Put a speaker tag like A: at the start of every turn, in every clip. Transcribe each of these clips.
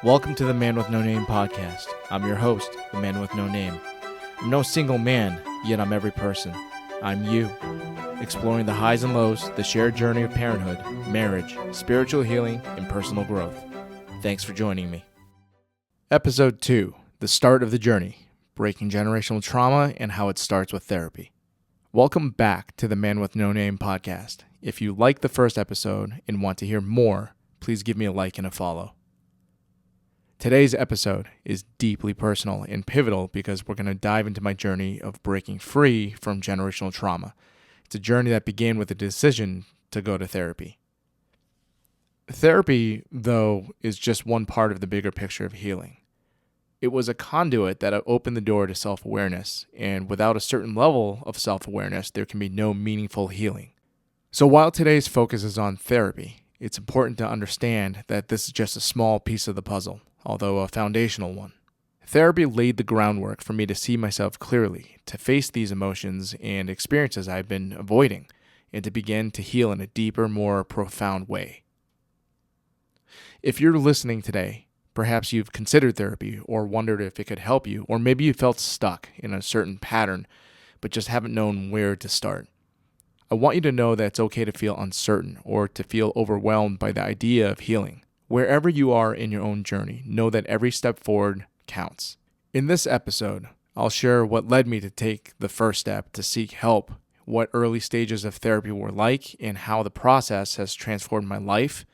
A: Welcome to the Man with No Name podcast. I'm your host, the Man with No Name. I'm no single man, yet I'm every person. I'm you, exploring the highs and lows, the shared journey of parenthood, marriage, spiritual healing, and personal growth. Thanks for joining me. Episode 2, the start of the journey, breaking generational trauma and how it starts with therapy. Welcome back to the Man with No Name podcast. If you liked the first episode and want to hear more, please give me a like and a follow. Today's episode is deeply personal and pivotal because we're going to dive into my journey of breaking free from generational trauma. It's a journey that began with a decision to go to therapy. Therapy, though, is just one part of the bigger picture of healing. It was a conduit that opened the door to self-awareness, and without a certain level of self-awareness, there can be no meaningful healing. So while today's focus is on therapy, it's important to understand that this is just a small piece of the puzzle, although a foundational one. Therapy laid the groundwork for me to see myself clearly, to face these emotions and experiences I've been avoiding, and to begin to heal in a deeper, more profound way. If you're listening today, perhaps you've considered therapy or wondered if it could help you, or maybe you felt stuck in a certain pattern but just haven't known where to start. I want you to know that it's okay to feel uncertain or to feel overwhelmed by the idea of healing. Wherever you are in your own journey, know that every step forward counts. In this episode, I'll share what led me to take the first step to seek help, what early stages of therapy were like, and how the process has transformed my life,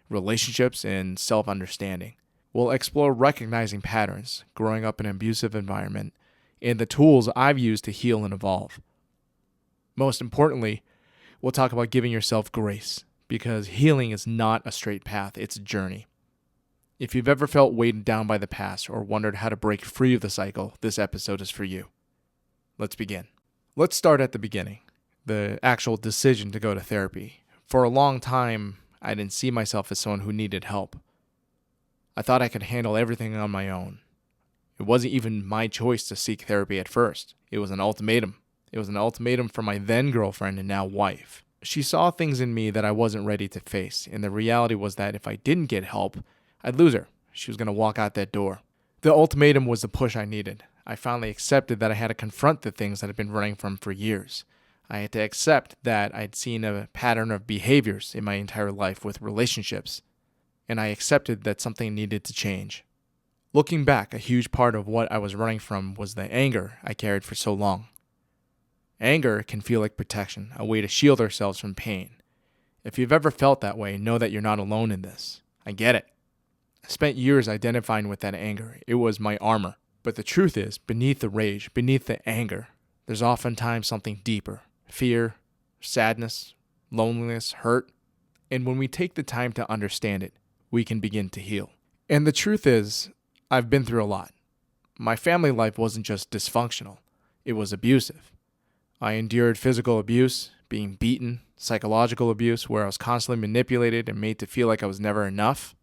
A: relationships, and self-understanding. We'll explore recognizing patterns, growing up in an abusive environment, and the tools I've used to heal and evolve. Most importantly, we'll talk about giving yourself grace, because healing is not a straight path, it's a journey. If you've ever felt weighted down by the past or wondered how to break free of the cycle, this episode is for you. Let's begin. Let's start at the beginning, the actual decision to go to therapy. For a long time, I didn't see myself as someone who needed help. I thought I could handle everything on my own. It wasn't even my choice to seek therapy at first. It was an ultimatum. It was an ultimatum from my then girlfriend and now wife. She saw things in me that I wasn't ready to face, and the reality was that if I didn't get help, I'd lose her. She was going to walk out that door. The ultimatum was the push I needed. I finally accepted that I had to confront the things that I'd been running from for years. I had to accept that I'd seen a pattern of behaviors in my entire life with relationships, and I accepted that something needed to change. Looking back, a huge part of what I was running from was the anger I carried for so long. Anger can feel like protection, a way to shield ourselves from pain. If you've ever felt that way, know that you're not alone in this. I get it. I spent years identifying with that anger. It was my armor. But the truth is, beneath the rage, beneath the anger, there's oftentimes something deeper. Fear, sadness, loneliness, hurt. And when we take the time to understand it, we can begin to heal. And the truth is, I've been through a lot. My family life wasn't just dysfunctional. It was abusive. I endured physical abuse, being beaten, psychological abuse where I was constantly manipulated and made to feel like I was never enough.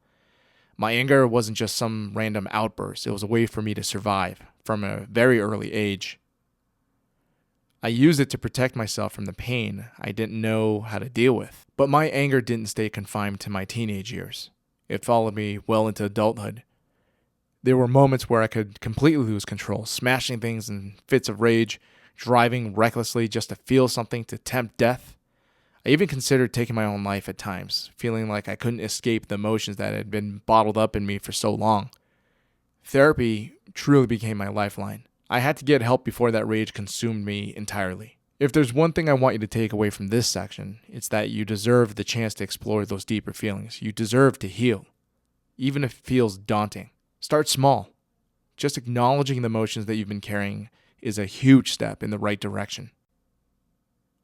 A: My anger wasn't just some random outburst. It was a way for me to survive from a very early age. I used it to protect myself from the pain I didn't know how to deal with. But my anger didn't stay confined to my teenage years. It followed me well into adulthood. There were moments where I could completely lose control, smashing things in fits of rage, driving recklessly just to feel something, to tempt death. I even considered taking my own life at times, feeling like I couldn't escape the emotions that had been bottled up in me for so long. Therapy truly became my lifeline. I had to get help before that rage consumed me entirely. If there's one thing I want you to take away from this section, it's that you deserve the chance to explore those deeper feelings. You deserve to heal, even if it feels daunting. Start small. Just acknowledging the emotions that you've been carrying is a huge step in the right direction.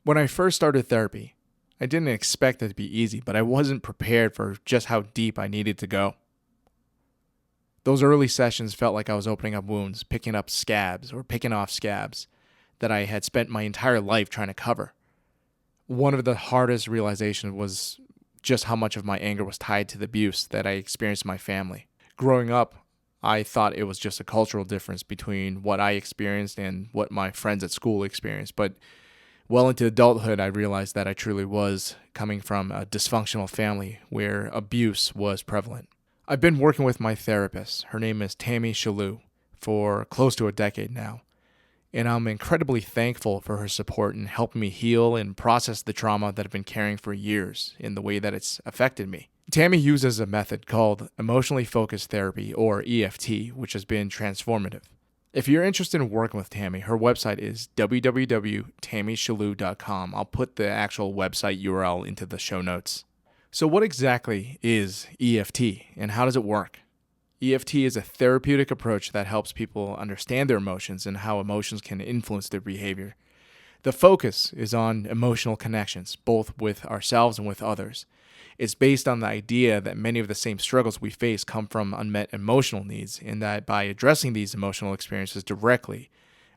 A: When I first started therapy, I didn't expect it to be easy, but I wasn't prepared for just how deep I needed to go. Those early sessions felt like I was opening up wounds, picking up scabs or picking off scabs that I had spent my entire life trying to cover. One of the hardest realizations was just how much of my anger was tied to the abuse that I experienced in my family. Growing up, I thought it was just a cultural difference between what I experienced and what my friends at school experienced. But well into adulthood, I realized that I truly was coming from a dysfunctional family where abuse was prevalent. I've been working with my therapist, her name is Tammy Shalhoub, for close to a decade now, and I'm incredibly thankful for her support in helping me heal and process the trauma that I've been carrying for years in the way that it's affected me. Tammy uses a method called emotionally focused therapy, or EFT, which has been transformative. If you're interested in working with Tammy, her website is www.tammyshalhoub.com. I'll put the actual website URL into the show notes. So what exactly is EFT and how does it work? EFT is a therapeutic approach that helps people understand their emotions and how emotions can influence their behavior. The focus is on emotional connections, both with ourselves and with others. It's based on the idea that many of the same struggles we face come from unmet emotional needs, and that by addressing these emotional experiences directly,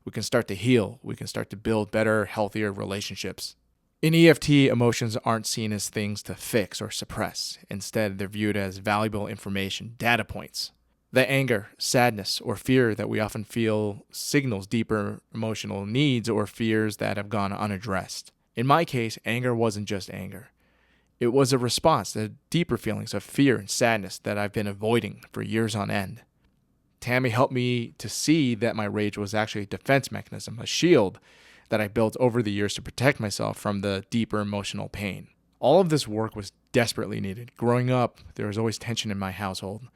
A: we can start to heal, we can start to build better, healthier relationships. In EFT, emotions aren't seen as things to fix or suppress. Instead, they're viewed as valuable information, data points. The anger, sadness, or fear that we often feel signals deeper emotional needs or fears that have gone unaddressed. In my case, anger wasn't just anger. It was a response to deeper feelings of fear and sadness that I've been avoiding for years on end. Tammy helped me to see that my rage was actually a defense mechanism, a shield that I built over the years to protect myself from the deeper emotional pain. All of this work was desperately needed. Growing up, there was always tension in my household.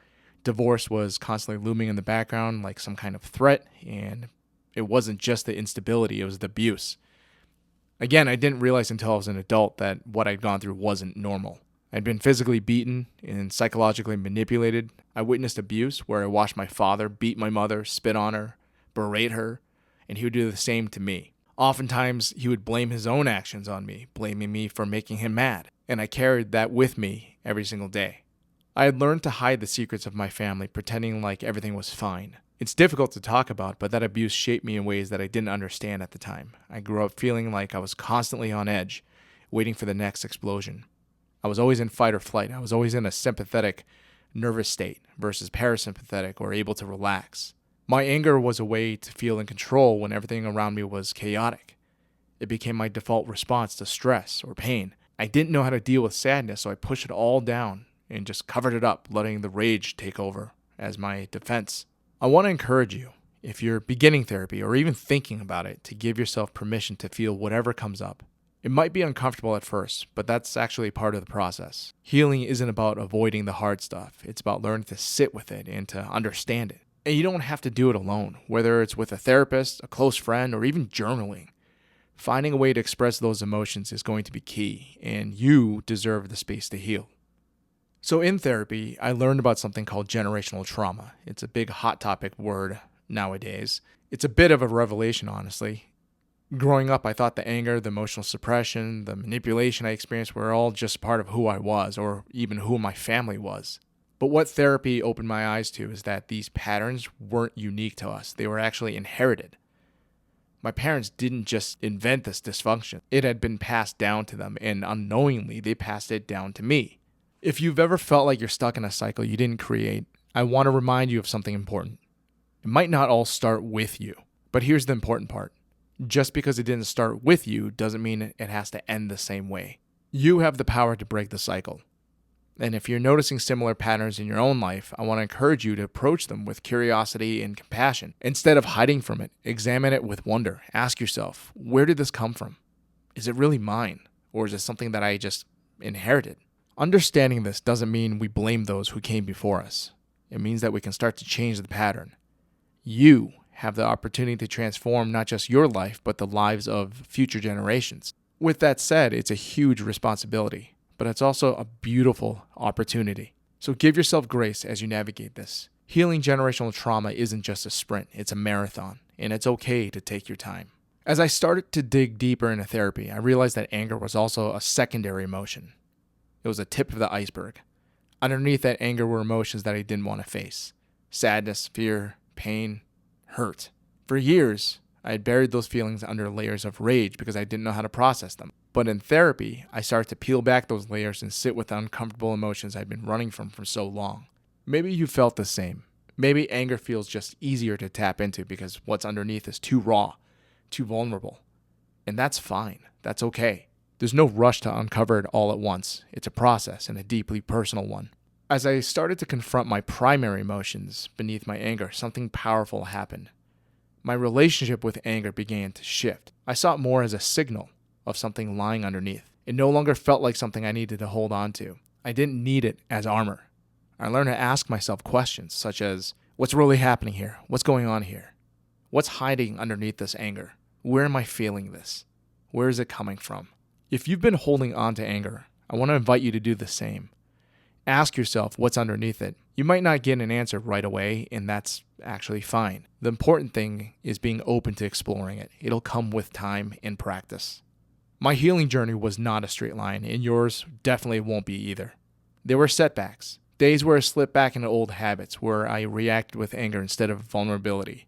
A: Divorce was constantly looming in the background like some kind of threat, and it wasn't just the instability, it was the abuse. Again, I didn't realize until I was an adult that what I'd gone through wasn't normal. I'd been physically beaten and psychologically manipulated. I witnessed abuse where I watched my father beat my mother, spit on her, berate her, and he would do the same to me. Oftentimes, he would blame his own actions on me, blaming me for making him mad, and I carried that with me every single day. I had learned to hide the secrets of my family, pretending like everything was fine. It's difficult to talk about, but that abuse shaped me in ways that I didn't understand at the time. I grew up feeling like I was constantly on edge, waiting for the next explosion. I was always in fight or flight. I was always in a sympathetic, nervous state versus parasympathetic or able to relax. My anger was a way to feel in control when everything around me was chaotic. It became my default response to stress or pain. I didn't know how to deal with sadness, so I pushed it all down and just covered it up, letting the rage take over as my defense. I want to encourage you, if you're beginning therapy or even thinking about it, to give yourself permission to feel whatever comes up. It might be uncomfortable at first, but that's actually part of the process. Healing isn't about avoiding the hard stuff. It's about learning to sit with it and to understand it. And you don't have to do it alone, whether it's with a therapist, a close friend, or even journaling. Finding a way to express those emotions is going to be key, and you deserve the space to heal. So in therapy, I learned about something called generational trauma. It's a big hot topic word nowadays. It's a bit of a revelation, honestly. Growing up, I thought the anger, the emotional suppression, the manipulation I experienced were all just part of who I was, or even who my family was. But what therapy opened my eyes to is that these patterns weren't unique to us. They were actually inherited. My parents didn't just invent this dysfunction. It had been passed down to them, and unknowingly, they passed it down to me. If you've ever felt like you're stuck in a cycle you didn't create, I want to remind you of something important. It might not all start with you, but here's the important part. Just because it didn't start with you doesn't mean it has to end the same way. You have the power to break the cycle. And if you're noticing similar patterns in your own life, I want to encourage you to approach them with curiosity and compassion. Instead of hiding from it, examine it with wonder. Ask yourself, where did this come from? Is it really mine? Or is it something that I just inherited? Understanding this doesn't mean we blame those who came before us. It means that we can start to change the pattern. You have the opportunity to transform not just your life, but the lives of future generations. With that said, it's a huge responsibility, but it's also a beautiful opportunity. So give yourself grace as you navigate this. Healing generational trauma isn't just a sprint, it's a marathon, and it's okay to take your time. As I started to dig deeper into therapy, I realized that anger was also a secondary emotion. It was a tip of the iceberg. Underneath that anger were emotions that I didn't want to face. Sadness, fear, pain, hurt. For years, I had buried those feelings under layers of rage because I didn't know how to process them. But in therapy, I started to peel back those layers and sit with the uncomfortable emotions I'd been running from for so long. Maybe you felt the same. Maybe anger feels just easier to tap into because what's underneath is too raw, too vulnerable. And that's fine. That's okay. There's no rush to uncover it all at once. It's a process and a deeply personal one. As I started to confront my primary emotions beneath my anger, something powerful happened. My relationship with anger began to shift. I saw it more as a signal of something lying underneath. It no longer felt like something I needed to hold on to. I didn't need it as armor. I learned to ask myself questions such as, what's really happening here? What's going on here? What's hiding underneath this anger? Where am I feeling this? Where is it coming from? If you've been holding on to anger, I want to invite you to do the same. Ask yourself what's underneath it. You might not get an answer right away, and that's actually fine. The important thing is being open to exploring it. It'll come with time and practice. My healing journey was not a straight line, and yours definitely won't be either. There were setbacks, days where I slipped back into old habits, where I reacted with anger instead of vulnerability.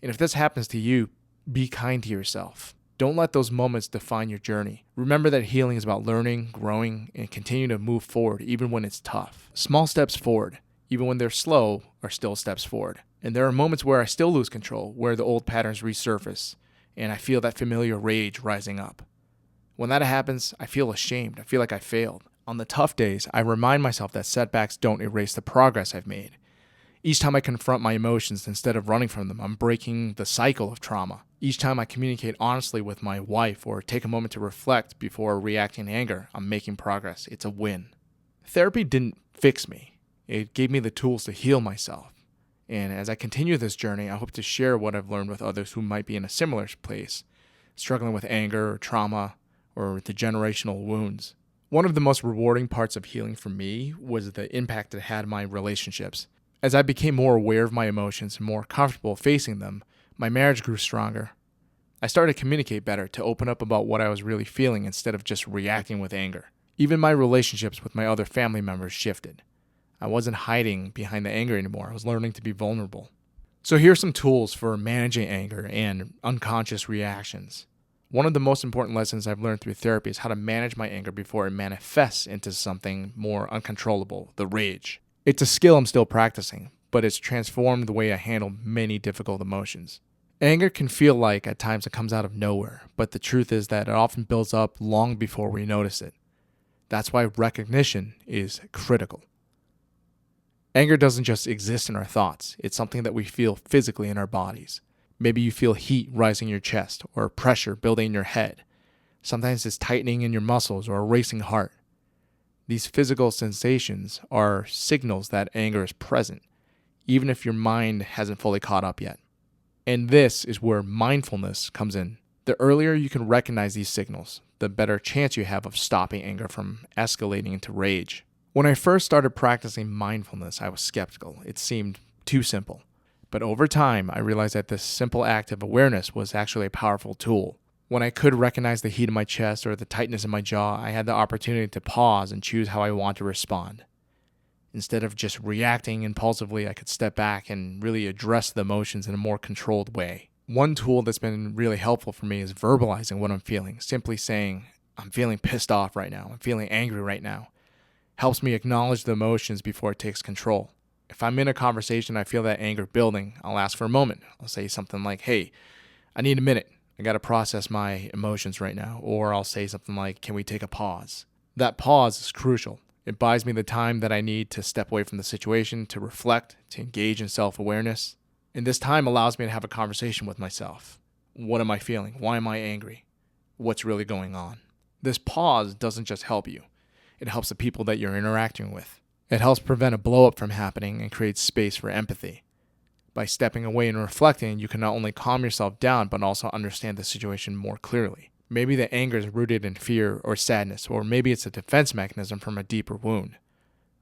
A: And if this happens to you, be kind to yourself. Don't let those moments define your journey. Remember that healing is about learning, growing, and continuing to move forward even when it's tough. Small steps forward, even when they're slow, are still steps forward. And there are moments where I still lose control, where the old patterns resurface, and I feel that familiar rage rising up. When that happens, I feel ashamed. I feel like I failed. On the tough days, I remind myself that setbacks don't erase the progress I've made. Each time I confront my emotions instead of running from them, I'm breaking the cycle of trauma. Each time I communicate honestly with my wife or take a moment to reflect before reacting in anger, I'm making progress. It's a win. Therapy didn't fix me. It gave me the tools to heal myself. And as I continue this journey, I hope to share what I've learned with others who might be in a similar place, struggling with anger or trauma or the generational wounds. One of the most rewarding parts of healing for me was the impact it had on my relationships. As I became more aware of my emotions and more comfortable facing them, my marriage grew stronger. I started to communicate better, to open up about what I was really feeling instead of just reacting with anger. Even my relationships with my other family members shifted. I wasn't hiding behind the anger anymore. I was learning to be vulnerable. So here's some tools for managing anger and unconscious reactions. One of the most important lessons I've learned through therapy is how to manage my anger before it manifests into something more uncontrollable, the rage. It's a skill I'm still practicing, but it's transformed the way I handle many difficult emotions. Anger can feel like at times it comes out of nowhere, but the truth is that it often builds up long before we notice it. That's why recognition is critical. Anger doesn't just exist in our thoughts. It's something that we feel physically in our bodies. Maybe you feel heat rising in your chest or pressure building in your head. Sometimes it's tightening in your muscles or a racing heart. These physical sensations are signals that anger is present, even if your mind hasn't fully caught up yet. And this is where mindfulness comes in. The earlier you can recognize these signals, the better chance you have of stopping anger from escalating into rage. When I first started practicing mindfulness, I was skeptical. It seemed too simple. But over time, I realized that this simple act of awareness was actually a powerful tool. When I could recognize the heat in my chest or the tightness in my jaw, I had the opportunity to pause and choose how I want to respond. Instead of just reacting impulsively, I could step back and really address the emotions in a more controlled way. One tool that's been really helpful for me is verbalizing what I'm feeling. Simply saying, I'm feeling pissed off right now. I'm feeling angry right now. Helps me acknowledge the emotions before it takes control. If I'm in a conversation, I feel that anger building, I'll ask for a moment. I'll say something like, hey, I need a minute. I got to process my emotions right now. Or I'll say something like, can we take a pause? That pause is crucial. It buys me the time that I need to step away from the situation, to reflect, to engage in self-awareness. And this time allows me to have a conversation with myself. What am I feeling? Why am I angry? What's really going on? This pause doesn't just help you. It helps the people that you're interacting with. It helps prevent a blow-up from happening and creates space for empathy. By stepping away and reflecting, you can not only calm yourself down, but also understand the situation more clearly. Maybe the anger is rooted in fear or sadness, or maybe it's a defense mechanism from a deeper wound.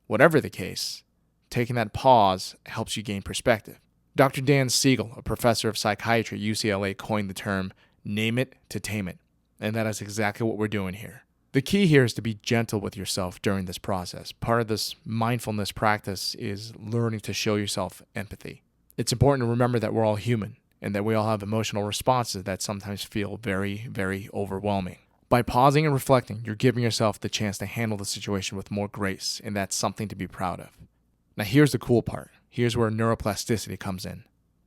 A: Whatever the case, taking that pause helps you gain perspective. Dr. Dan Siegel, a professor of psychiatry at UCLA, coined the term, name it to tame it. And that is exactly what we're doing here. The key here is to be gentle with yourself during this process. Part of this mindfulness practice is learning to show yourself empathy. It's important to remember that we're all human and that we all have emotional responses that sometimes feel very, very overwhelming. By pausing and reflecting, you're giving yourself the chance to handle the situation with more grace, and that's something to be proud of. Now here's the cool part. Here's where neuroplasticity comes in.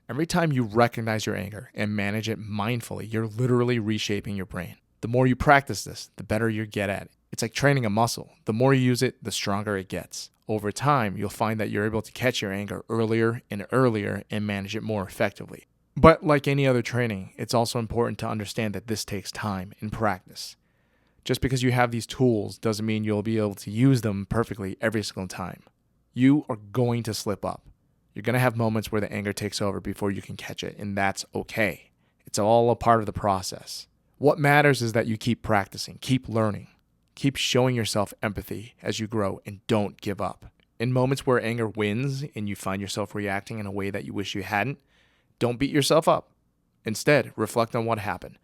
A: Every time you recognize your anger and manage it mindfully, you're literally reshaping your brain. The more you practice this, the better you get at it. It's like training a muscle. The more you use it, the stronger it gets. Over time, you'll find that you're able to catch your anger earlier and manage it more effectively. But like any other training, it's also important to understand that this takes time and practice. Just because you have these tools doesn't mean you'll be able to use them perfectly every single time. You are going to slip up. You're going to have moments where the anger takes over before you can catch it, and that's okay. It's all a part of the process. What matters is that you keep practicing, keep learning, keep showing yourself empathy as you grow, and don't give up. In moments where anger wins and you find yourself reacting in a way that you wish you hadn't, don't beat yourself up. Instead, reflect on what happened.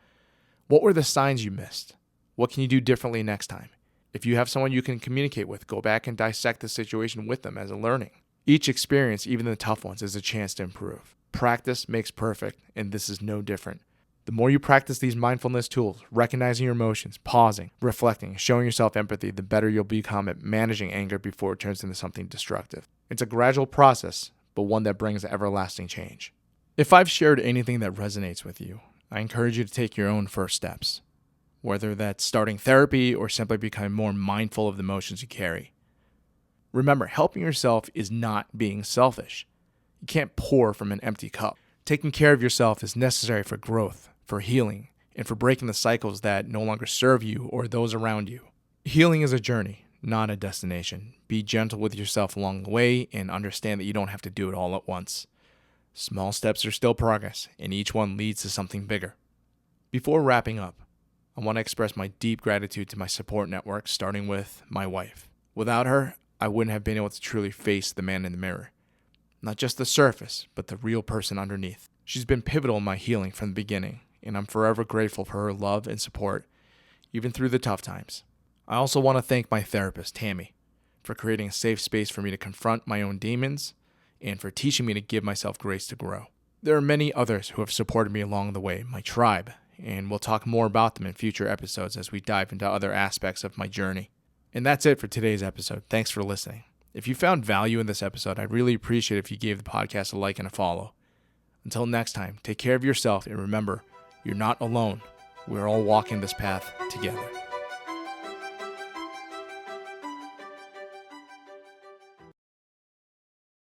A: What were the signs you missed? What can you do differently next time? If you have someone you can communicate with, go back and dissect the situation with them as a learning. Each experience, even the tough ones, is a chance to improve. Practice makes perfect, and this is no different. The more you practice these mindfulness tools, recognizing your emotions, pausing, reflecting, showing yourself empathy, the better you'll become at managing anger before it turns into something destructive. It's a gradual process, but one that brings everlasting change. If I've shared anything that resonates with you, I encourage you to take your own first steps, whether that's starting therapy or simply becoming more mindful of the emotions you carry. Remember, helping yourself is not being selfish. You can't pour from an empty cup. Taking care of yourself is necessary for growth, for healing, and for breaking the cycles that no longer serve you or those around you. Healing is a journey, not a destination. Be gentle with yourself along the way and understand that you don't have to do it all at once. Small steps are still progress, and each one leads to something bigger. Before wrapping up, I want to express my deep gratitude to my support network, starting with my wife. Without her, I wouldn't have been able to truly face the man in the mirror. Not just the surface, but the real person underneath. She's been pivotal in my healing from the beginning, and I'm forever grateful for her love and support, even through the tough times. I also want to thank my therapist, Tammy, for creating a safe space for me to confront my own demons and for teaching me to give myself grace to grow. There are many others who have supported me along the way, my tribe, and we'll talk more about them in future episodes as we dive into other aspects of my journey. And that's it for today's episode. Thanks for listening. If you found value in this episode, I'd really appreciate it if you gave the podcast a like and a follow. Until next time, take care of yourself and remember, you're not alone. We're all walking this path together.